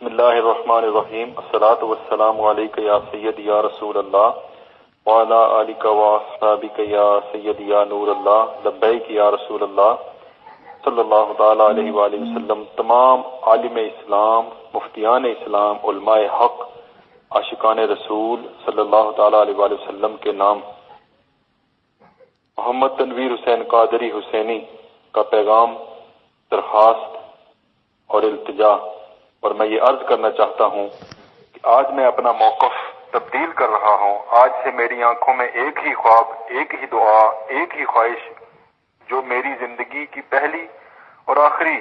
بسم اللہ الرحمن الرحیم، الصلاۃ والسلام علیک یا سید یا رسول اللہ وعلی آلک واصحابک یا سید یا نور اللہ، لبیک یا رسول اللہ صلی اللہ تعالی علیہ وآلہ وسلم۔ تمام عالم اسلام، مفتیان اسلام، علماء حق، عاشقان رسول صلی اللہ تعالی علیہ وآلہ وسلم کے نام محمد تنویر حسین قادری حسینی کا پیغام، درخواست اور التجا، اور میں یہ عرض کرنا چاہتا ہوں کہ آج میں اپنا موقف تبدیل کر رہا ہوں۔ آج سے میری آنکھوں میں ایک ہی خواب، ایک ہی دعا، ایک ہی خواہش، جو میری زندگی کی پہلی اور آخری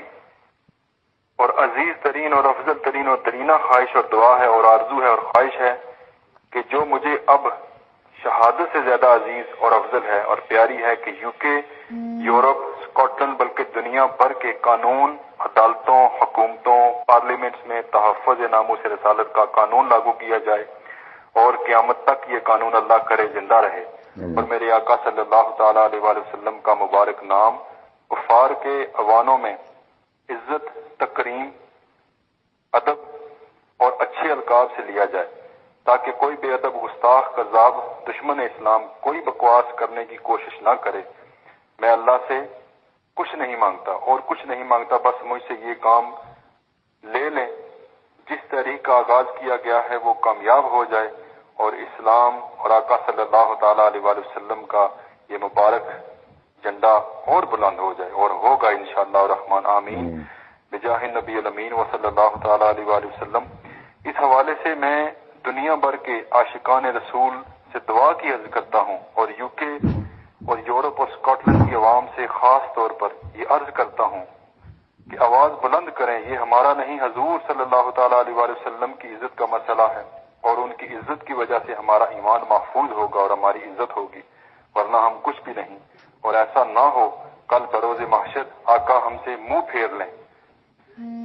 اور عزیز ترین اور افضل ترین اور ترینہ خواہش اور دعا ہے اور آرزو ہے اور خواہش ہے، کہ جو مجھے اب شہادت سے زیادہ عزیز اور افضل ہے اور پیاری ہے، کہ یو کے، یورپ، اسکاٹ لینڈ، بلکہ دنیا بھر کے قانون، عدالتوں، حکومتوں، پارلیمنٹس میں تحفظ ناموس رسالت کا قانون لاگو کیا جائے، اور قیامت تک یہ قانون اللہ کرے زندہ رہے، اور میرے آقا صلی اللہ تعالی علیہ وآلہ وسلم کا مبارک نام کفار کے عوانوں میں عزت، تکریم، ادب اور اچھے القاب سے لیا جائے، تاکہ کوئی بے ادب، گستاخ، کذاب، دشمن اسلام کوئی بکواس کرنے کی کوشش نہ کرے۔ میں اللہ سے کچھ نہیں مانگتا اور کچھ نہیں مانگتا، بس مجھ سے یہ کام لے لیں، جس تحریک کا آغاز کیا گیا ہے وہ کامیاب ہو جائے، اور اسلام اور آقا صلی اللہ تعالی علیہ وآلہ وسلم کا یہ مبارک جھنڈا اور بلند ہو جائے، اور ہوگا انشاءاللہ الرحمن، آمین، بجاہ نبی الامین و صلی اللہ تعالی علیہ وآلہ وسلم۔ اس حوالے سے میں دنیا بھر کے عاشقان رسول سے دعا کی عرض کرتا ہوں، اور یو کے اور یورپ اور اسکاٹ لینڈ کی عوام سے خاص طور پر یہ عرض کرتا ہوں کہ آواز بلند کریں، یہ ہمارا نہیں، حضور صلی اللہ تعالی علیہ وآلہ وسلم کی عزت کا مسئلہ ہے، اور ان کی عزت کی وجہ سے ہمارا ایمان محفوظ ہوگا اور ہماری عزت ہوگی، ورنہ ہم کچھ بھی نہیں۔ اور ایسا نہ ہو کل بروز محشر آقا ہم سے منہ پھیر لیں۔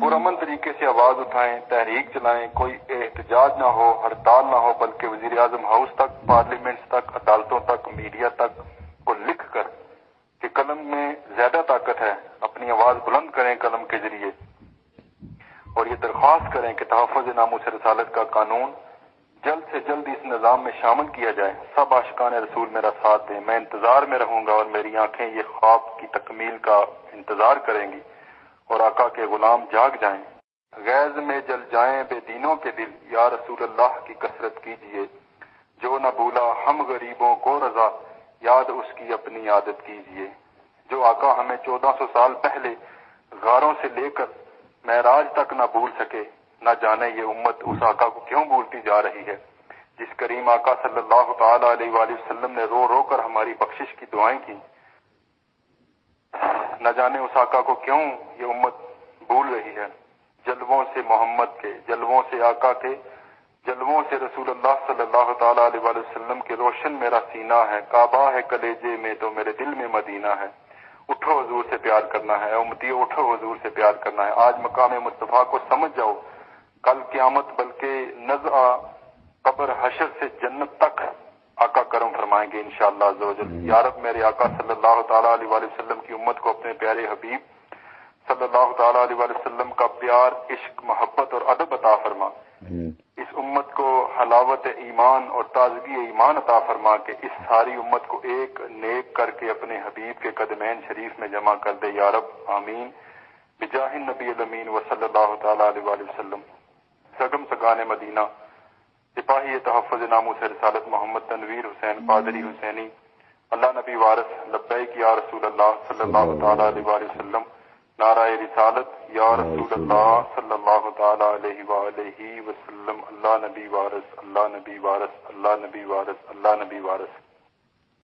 پرامن طریقے سے آواز اٹھائیں، تحریک چلائیں، کوئی احتجاج نہ ہو، ہڑتال نہ ہو، بلکہ وزیر اعظم ہاؤس تک، پارلیمنٹس تک، عدالتوں تک، میڈیا تک کو لکھ کر کہ قلم میں زیادہ طاقت ہے، اپنی آواز بلند کریں قلم کے ذریعے، اور یہ درخواست کریں کہ تحفظ ناموس رسالت کا قانون جلد سے جلد اس نظام میں شامل کیا جائے۔ سب عاشقان رسول میرا ساتھ دیں، میں انتظار میں رہوں گا، اور میری آنکھیں یہ خواب کی تکمیل کا انتظار کریں گی، اور آقا کے غلام جاگ جائیں۔ غیظ میں جل جائیں بے دینوں کے دل، یا رسول اللہ کی کثرت کیجئے، جو نہ بھولا ہم غریبوں کو رضا، یاد اس کی اپنی عادت کیجئے۔ جو آقا ہمیں 1400 سال پہلے غاروں سے لے کر معراج تک نہ بھول سکے، نہ جانے یہ امت اس آقا کو کیوں بھولتی جا رہی ہے، جس کریم آقا صلی اللہ تعالی علیہ وآلہ وسلم نے رو رو کر ہماری بخشش کی دعائیں کی۔ نہ جانے اس آقا کو کیوں یہ امت بھول رہی ہے۔ جلووں سے محمد کے، جلووں سے آقا کے، جلووں سے رسول اللہ صلی اللہ تعالی علیہ وآلہ وسلم کے روشن میرا سینہ ہے، کعبہ ہے کلیجے میں تو میرے دل میں مدینہ ہے۔ اٹھو حضور سے پیار کرنا ہے، امتیو اٹھو حضور سے پیار کرنا ہے۔ آج مقام مصطفیٰ کو سمجھ جاؤ، کل قیامت بلکہ نزع قبر حشر سے جنت تک آقا کرم فرمائیں گے انشاءاللہ عز و جل۔ یا رب میرے آقا صلی اللہ تعالی علیہ وآلہ وسلم کی امت کو اپنے پیارے حبیب صلی اللہ تعالی علیہ وآلہ وسلم کا پیار، عشق، محبت اور ادب عطا فرما۔ اس امت کو حلاوت ایمان اور تازگی ایمان عطا فرما کے اس ساری امت کو ایک نیک کر کے اپنے حبیب کے قدمین شریف میں جمع کر دے یا رب، آمین، بجاہ نبی الامین و صلی اللہ تعالی علیہ وآلہ وسلم۔ سگم سگان مدینہ، سپاہی تحفظ ناموس رسالت محمد تنویر حسین قادری حسینی، اللہ نبی وارث، لبیک یا رسول اللہ صلی اللہ تعالی علیہ وآلہ وسلم، نعرہ رسالت یا رسول اللہ صلی اللہ تعالی علیہ وآلہ وسلم، اللہ نبی وارث، اللہ نبی وارث، اللہ نبی وارث، اللہ نبی وارث۔